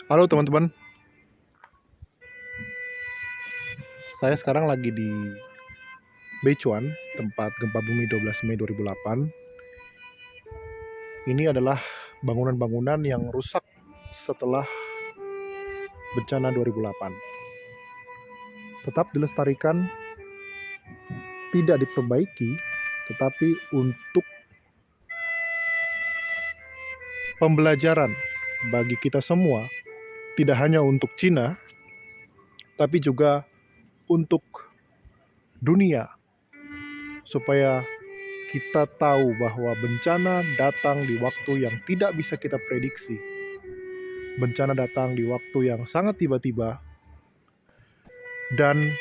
Halo teman-teman, saya sekarang lagi di Beicuan, tempat gempa bumi 12 Mei 2008. Ini adalah bangunan-bangunan yang rusak setelah bencana 2008. Tetap dilestarikan, tidak diperbaiki, tetapi untuk pembelajaran bagi kita semua, tidak hanya untuk Cina, tapi juga untuk dunia, supaya kita tahu bahwa bencana datang di waktu yang tidak bisa kita prediksi. Bencana datang di waktu yang sangat tiba-tiba, dan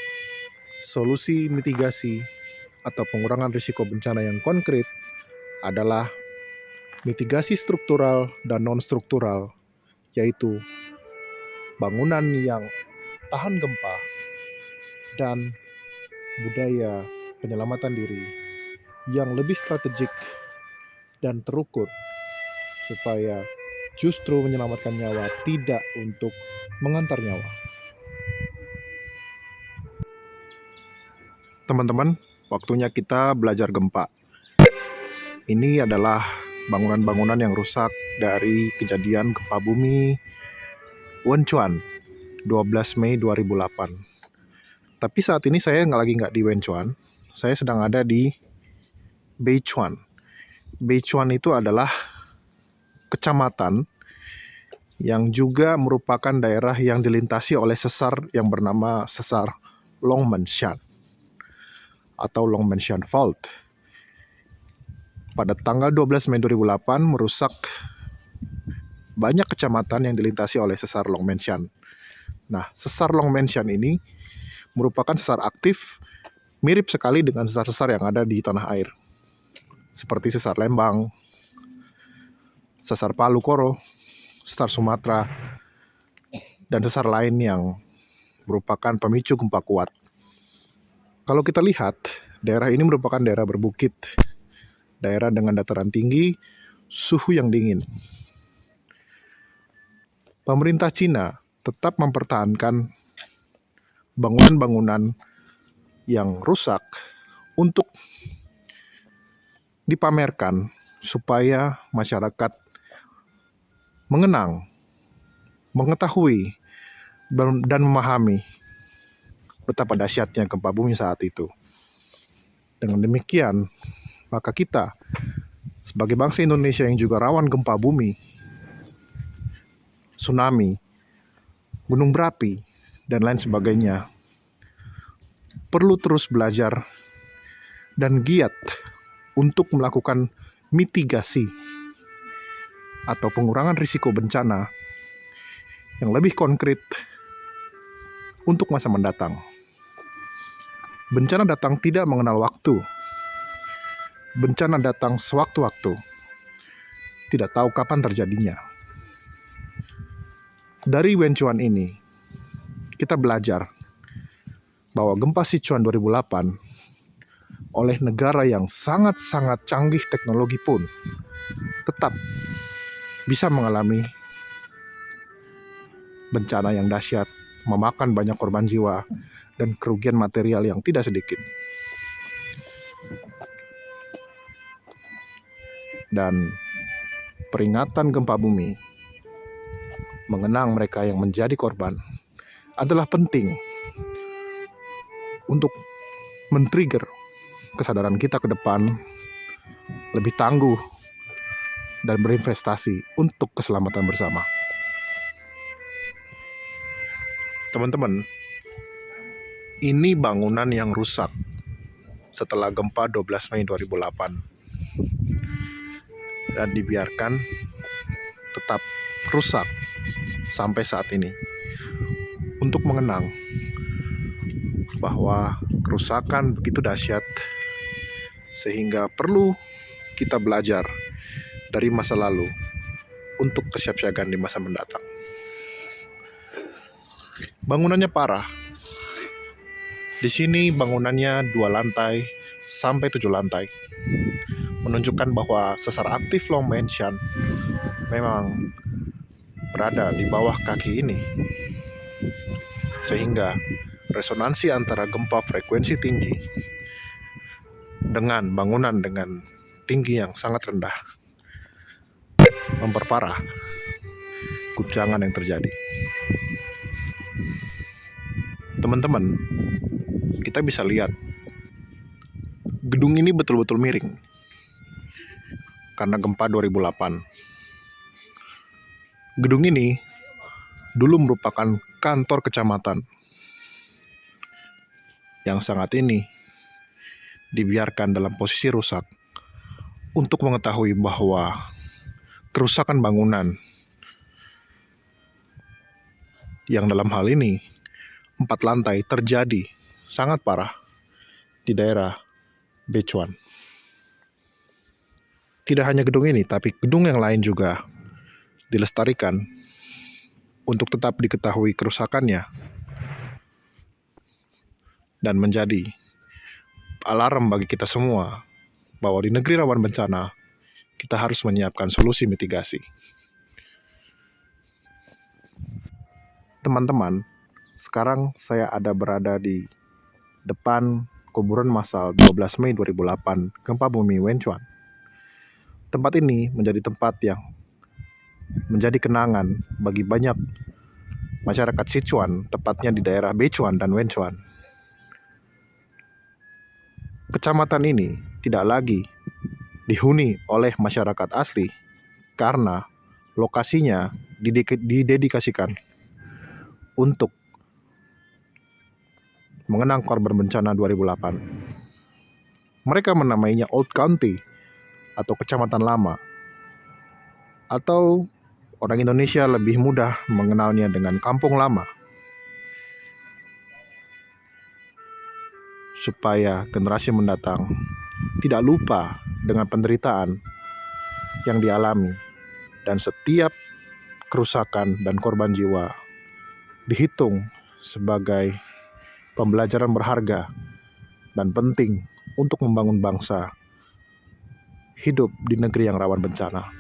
solusi mitigasi atau pengurangan risiko bencana yang konkret adalah mitigasi struktural dan non-struktural, yaitu bangunan yang tahan gempa dan budaya penyelamatan diri yang lebih strategik dan terukur, supaya justru menyelamatkan nyawa, tidak untuk mengantar nyawa. Teman-teman, waktunya kita belajar gempa. Ini adalah bangunan-bangunan yang rusak dari kejadian gempa bumi Wenchuan 12 Mei 2008. Tapi saat ini saya nggak di Wenchuan, saya sedang ada di Beicuan. Beicuan itu adalah kecamatan yang juga merupakan daerah yang dilintasi oleh sesar yang bernama sesar Longmenshan atau Longmenshan Fault. Pada tanggal 12 Mei 2008 merusak banyak kecamatan yang dilintasi oleh sesar Longmenshan. Nah, sesar Longmenshan ini merupakan sesar aktif, mirip sekali dengan sesar-sesar yang ada di tanah air, seperti sesar Lembang, sesar Palu Koro, sesar Sumatera, dan sesar lain yang merupakan pemicu gempa kuat. Kalau kita lihat, daerah ini merupakan daerah berbukit, daerah dengan dataran tinggi, suhu yang dingin. Pemerintah Cina tetap mempertahankan bangunan-bangunan yang rusak untuk dipamerkan supaya masyarakat mengenang, mengetahui, dan memahami betapa dahsyatnya gempa bumi saat itu. Dengan demikian, maka kita sebagai bangsa Indonesia yang juga rawan gempa bumi, tsunami, gunung berapi, dan lain sebagainya, perlu terus belajar dan giat untuk melakukan mitigasi atau pengurangan risiko bencana yang lebih konkret untuk masa mendatang. Bencana datang tidak mengenal waktu. Bencana datang sewaktu-waktu. Tidak tahu kapan terjadinya. Dari Wenchuan ini, kita belajar bahwa gempa Sichuan 2008 oleh negara yang sangat-sangat canggih teknologi pun tetap bisa mengalami bencana yang dahsyat, memakan banyak korban jiwa dan kerugian material yang tidak sedikit. Dan peringatan gempa bumi, mengenang mereka yang menjadi korban, adalah penting untuk men-trigger kesadaran kita ke depan lebih tangguh dan berinvestasi untuk keselamatan bersama. Teman-teman, ini bangunan yang rusak setelah gempa 12 Mei 2008 dan dibiarkan tetap rusak sampai saat ini, untuk mengenang bahwa kerusakan begitu dahsyat sehingga perlu kita belajar dari masa lalu untuk kesiapsiagaan di masa mendatang. Bangunannya parah. Di sini bangunannya 2 lantai sampai 7 lantai, menunjukkan bahwa sesar aktif Longmenshan memang berada di bawah kaki ini, sehingga resonansi antara gempa frekuensi tinggi dengan bangunan dengan tinggi yang sangat rendah memperparah guncangan yang terjadi. Teman-teman, kita bisa lihat gedung ini betul-betul miring karena gempa 2008. Gedung ini dulu merupakan kantor kecamatan yang saat ini dibiarkan dalam posisi rusak. Untuk mengetahui bahwa kerusakan bangunan yang dalam hal ini 4 lantai terjadi sangat parah di daerah Bechuan. Tidak hanya gedung ini, tapi gedung yang lain juga dilestarikan untuk tetap diketahui kerusakannya dan menjadi alarm bagi kita semua bahwa di negeri rawan bencana kita harus menyiapkan solusi mitigasi. Teman-teman, sekarang saya berada di depan kuburan massal 12 Mei 2008 gempa bumi Wenchuan. Tempat ini menjadi tempat yang menjadi kenangan bagi banyak masyarakat Sichuan, tepatnya di daerah Bechuan dan Wenchuan. Kecamatan ini tidak lagi dihuni oleh masyarakat asli karena lokasinya didedikasikan untuk mengenang korban bencana 2008. Mereka menamainya Old County atau Kecamatan Lama, atau orang Indonesia lebih mudah mengenalnya dengan Kampung Lama, supaya generasi mendatang tidak lupa dengan penderitaan yang dialami, dan setiap kerusakan dan korban jiwa dihitung sebagai pembelajaran berharga dan penting untuk membangun bangsa hidup di negeri yang rawan bencana.